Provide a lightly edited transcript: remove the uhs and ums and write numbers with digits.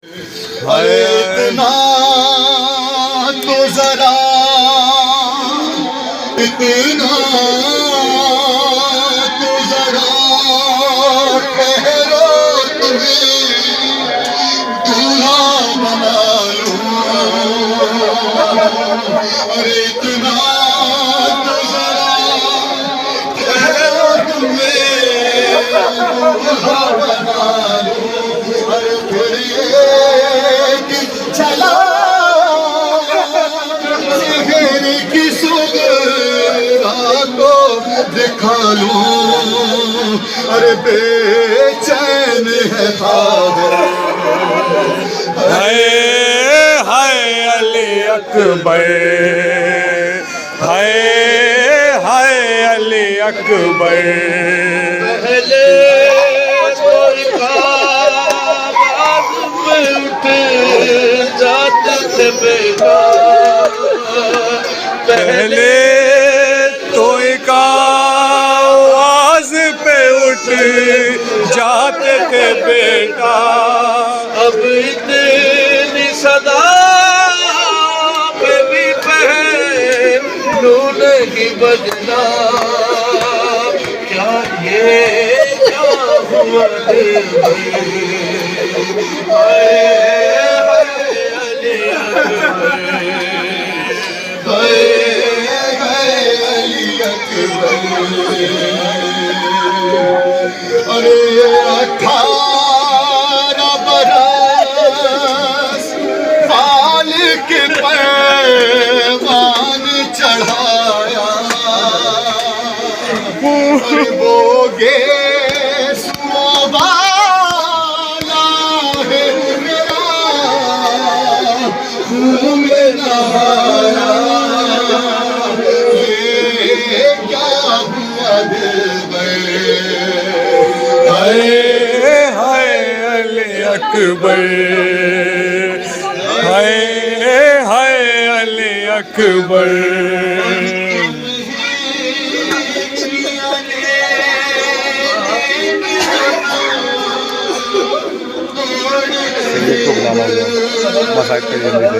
अरे इतना तो जरा इतना तो जरा ठहरो तुम्हें दूल्हा बना लूं। अरे इतना तो जरा ठहरो तुम्हें दूल्हा बना लूं। अरे फिर चला चेहरे की सुगंध को दिखा लूं। अरे बेचैन है ख्वाब हाय हाय अली अकबर, हाय हाय अली अकबर। पहले कोई आवाज़ पे उठ जाते थे बेटा, पहले तो एक आवाज पे उठ जाते थे बेटा, अब इतनी सदा पे भी पहलू नहीं बजना। क्या ये क्या हुआ दिल में? हाय हाय अली अकबर, हाय हाय अली अकबर। अरे 18 बरस पाल के पैमान चढ़ाया। अरे वो वाला है मेरा खून में नहाया। ये क्या हुआ दिल में? हाय हाय अली अकबर, हाय हाय अली अकबर। को बुलाना होगा मसाज के जल्दी से।